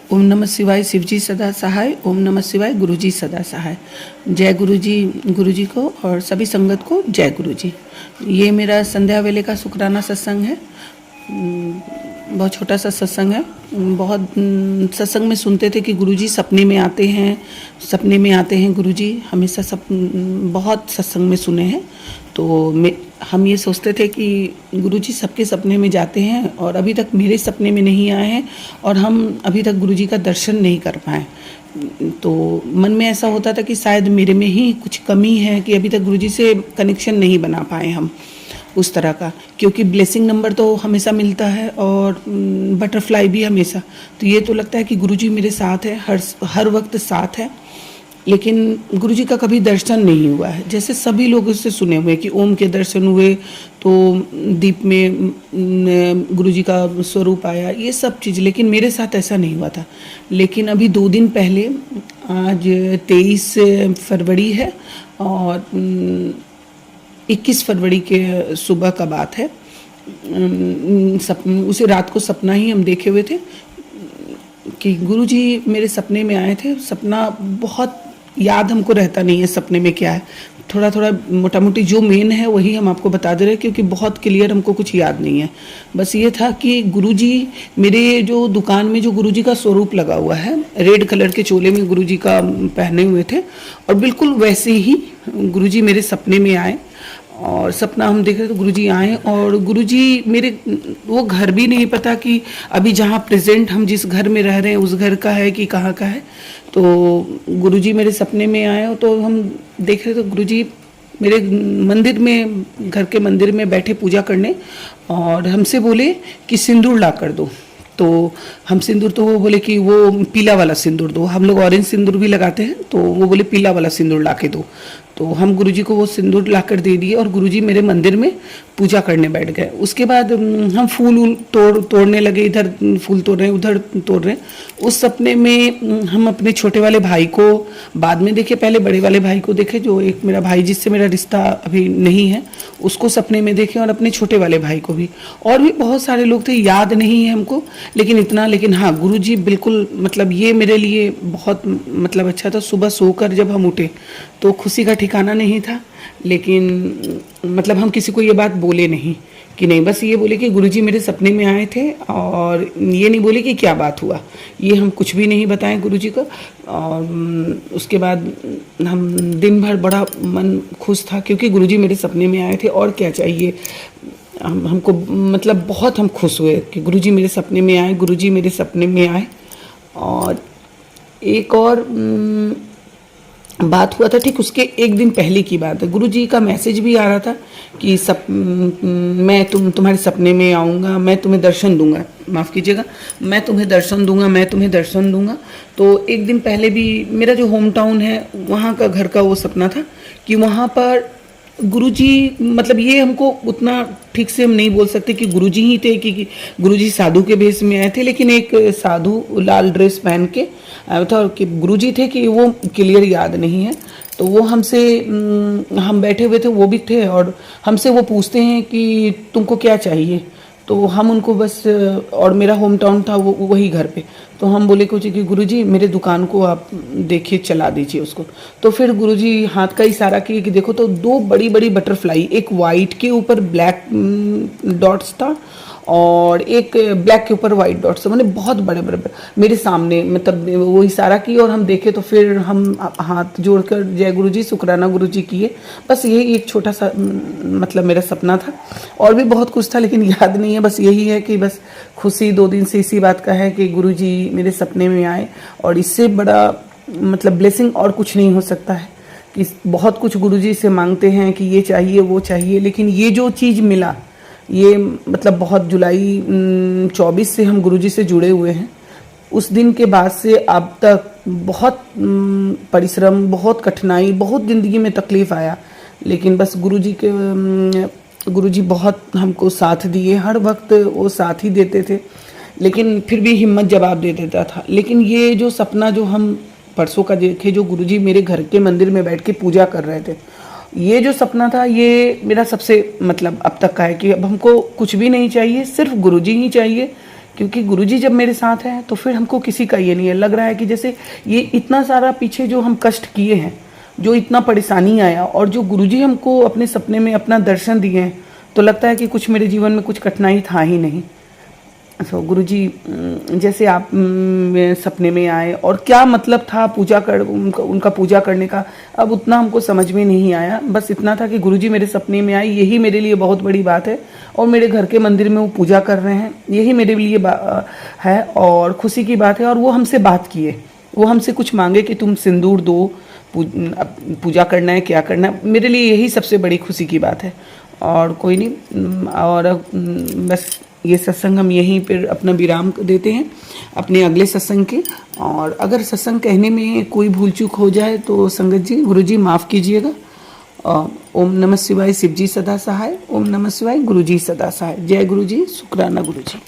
ओम नमः शिवाय, शिवजी सदा सहाय। ओम नमः शिवाय, गुरुजी सदा सहाय। जय गुरुजी को और सभी संगत को जय गुरुजी। ये मेरा संध्या वेले का शुक्राना सत्संग है। बहुत छोटा सा सत्संग है। बहुत सत्संग में सुनते थे कि गुरुजी सपने में आते हैं गुरुजी, हमेशा बहुत सत्संग में सुने हैं। तो हम ये सोचते थे कि गुरुजी सबके सपने में जाते हैं और अभी तक मेरे सपने में नहीं आए हैं और हम अभी तक गुरुजी का दर्शन नहीं कर पाए। तो मन में ऐसा होता था कि शायद मेरे में ही कुछ कमी है कि अभी तक गुरुजी से कनेक्शन नहीं बना पाए हम उस तरह का, क्योंकि ब्लेसिंग नंबर तो हमेशा मिलता है और बटरफ्लाई भी हमेशा। तो ये तो लगता है कि गुरुजी मेरे साथ है, हर वक्त साथ है, लेकिन गुरुजी का कभी दर्शन नहीं हुआ है। जैसे सभी लोग उससे सुने हुए कि ओम के दर्शन हुए तो दीप में गुरुजी का स्वरूप आया, ये सब चीज़, लेकिन मेरे साथ ऐसा नहीं हुआ था। लेकिन अभी 2 दिन पहले, आज 23 फरवरी है और 21 फरवरी के सुबह का बात है। उसे रात को सपना ही हम देखे हुए थे कि गुरुजी मेरे सपने में आए थे। सपना बहुत याद हमको रहता नहीं है सपने में क्या है, थोड़ा थोड़ा मोटा मोटी जो मेन है वही हम आपको बता दे रहे हैं, क्योंकि बहुत क्लियर हमको कुछ याद नहीं है। बस ये था कि गुरुजी मेरे जो दुकान में जो गुरुजी का स्वरूप लगा हुआ है, रेड कलर के चोले में गुरुजी का पहने हुए थे और बिल्कुल वैसे ही गुरुजी मेरे सपने में आए। और सपना हम देख रहे तो गुरुजी आए और गुरुजी मेरे, वो घर भी नहीं पता कि अभी जहाँ प्रेजेंट हम जिस घर में रह रहे हैं उस घर का है कि कहाँ का है। तो गुरुजी मेरे सपने में आए तो हम देख रहे तो गुरुजी मेरे मंदिर में, घर के मंदिर में बैठे पूजा करने, और हमसे बोले कि सिंदूर ला कर दो। तो हम सिंदूर, तो वो बोले कि वो पीला वाला सिंदूर दो, हम लोग ऑरेंज सिंदूर भी लगाते हैं, तो वो बोले पीला वाला सिंदूर ला के दो। तो हम गुरुजी को वो सिंदूर ला कर दे दिए और गुरुजी मेरे मंदिर में पूजा करने बैठ गए। उसके बाद हम फूल तोड़ने लगे, इधर फूल तोड़ रहे हैं उधर तोड़ रहे हैं। उस सपने में हम अपने छोटे वाले भाई को बाद में देखे, पहले बड़े वाले भाई को देखे, जो एक मेरा भाई जिससे मेरा रिश्ता अभी नहीं है, उसको सपने में देखे, और अपने छोटे वाले भाई को भी, और भी बहुत सारे लोग थे, याद नहीं है हमको, लेकिन हाँ गुरुजी बिल्कुल, मतलब ये मेरे लिए बहुत मतलब अच्छा था। सुबह सोकर जब हम उठे तो खुशी का ठिकाना नहीं था, लेकिन मतलब हम किसी को ये बात बोले नहीं कि नहीं, बस ये बोले कि गुरुजी मेरे सपने में आए थे, और ये नहीं बोले कि क्या बात हुआ, ये हम कुछ भी नहीं बताएं गुरुजी को। और उसके बाद हम दिन भर बड़ा मन खुश था क्योंकि गुरुजी मेरे सपने में आए थे, और क्या चाहिए हमको, मतलब बहुत हम खुश हुए कि गुरुजी मेरे सपने में आए, गुरुजी मेरे सपने में आए। और एक और बात हुआ था, ठीक उसके एक दिन पहले की बात है, गुरुजी का मैसेज भी आ रहा था कि मैं तुम्हारे सपने में आऊँगा, मैं तुम्हें दर्शन दूंगा, माफ़ कीजिएगा, मैं तुम्हें दर्शन दूंगा, मैं तुम्हें दर्शन दूंगा। तो एक दिन पहले भी मेरा जो होम टाउन है वहाँ का घर का वो सपना था कि वहाँ पर गुरुजी, मतलब ये हमको उतना ठीक से हम नहीं बोल सकते कि गुरुजी ही थे कि गुरुजी साधु के भेष में आए थे, लेकिन एक साधु लाल ड्रेस पहन के आया था, और कि गुरुजी थे कि वो क्लियर याद नहीं है। तो वो हमसे, हम बैठे हुए थे, वो भी थे, और हमसे वो पूछते हैं कि तुमको क्या चाहिए। तो हम उनको बस, और मेरा होम टाउन था वो वही घर पे, तो हम बोले कुछ कि गुरुजी मेरे दुकान को आप देखिए, चला दीजिए उसको। तो फिर गुरुजी हाथ का इशारा किए कि देखो, तो 2 बड़ी बड़ी बटरफ्लाई, एक वाइट के ऊपर ब्लैक डॉट्स था और एक ब्लैक के ऊपर वाइट डॉट्स, मैंने बहुत बड़े बड़े मेरे सामने, मतलब वो इशारा की और हम देखे। तो फिर हम हाथ जोड़कर जय गुरुजी, शुक्राना गुरुजी किए। बस यही एक छोटा सा मतलब मेरा सपना था, और भी बहुत कुछ था लेकिन याद नहीं है। बस यही है कि बस खुशी 2 दिन से इसी बात का है कि गुरुजी मेरे सपने में आए, और इससे बड़ा मतलब ब्लेसिंग और कुछ नहीं हो सकता है कि बहुत कुछ गुरुजी से मांगते हैं कि ये चाहिए वो चाहिए, लेकिन ये जो चीज़ मिला, ये मतलब बहुत जुलाई 24 से हम गुरुजी से जुड़े हुए हैं। उस दिन के बाद से अब तक बहुत परिश्रम, बहुत कठिनाई, बहुत ज़िंदगी में तकलीफ़ आया, लेकिन बस गुरुजी बहुत हमको साथ दिए, हर वक्त वो साथ ही देते थे, लेकिन फिर भी हिम्मत जवाब दे देता था। लेकिन ये जो सपना जो हम परसों का देखे, जो गुरुजी मेरे घर के मंदिर में बैठ के पूजा कर रहे थे, ये जो सपना था ये मेरा सबसे मतलब अब तक का है कि अब हमको कुछ भी नहीं चाहिए, सिर्फ गुरुजी ही चाहिए क्योंकि गुरुजी जब मेरे साथ हैं तो फिर हमको किसी का ये नहीं है। लग रहा है कि जैसे ये इतना सारा पीछे जो हम कष्ट किए हैं, जो इतना परेशानी आया, और जो गुरुजी हमको अपने सपने में अपना दर्शन दिए हैं, तो लगता है कि कुछ मेरे जीवन में कुछ कठिनाई था ही नहीं। गुरुजी जैसे आप सपने में आए, और क्या मतलब था उनका पूजा करने का, अब उतना हमको समझ में नहीं आया। बस इतना था कि गुरुजी मेरे सपने में आए, यही मेरे लिए बहुत बड़ी बात है। और मेरे घर के मंदिर में वो पूजा कर रहे हैं, यही मेरे लिए है और खुशी की बात है। और वो हमसे बात किए, वो हमसे कुछ मांगे कि तुम सिंदूर दो, पूजा करना है, क्या करना है, मेरे लिए यही सबसे बड़ी खुशी की बात है। और कोई नहीं, और बस ये सत्संग हम यहीं पर अपना विराम देते हैं अपने अगले सत्संग के। और अगर सत्संग कहने में कोई भूल चूक हो जाए तो संगत जी, गुरु जी माफ़ कीजिएगा। ओम नमः शिवाय, शिव जी सदा सहाय। ओम नमः शिवाय, गुरु जी सदा सहाय। जय गुरु जी, शुक्राना गुरु जी।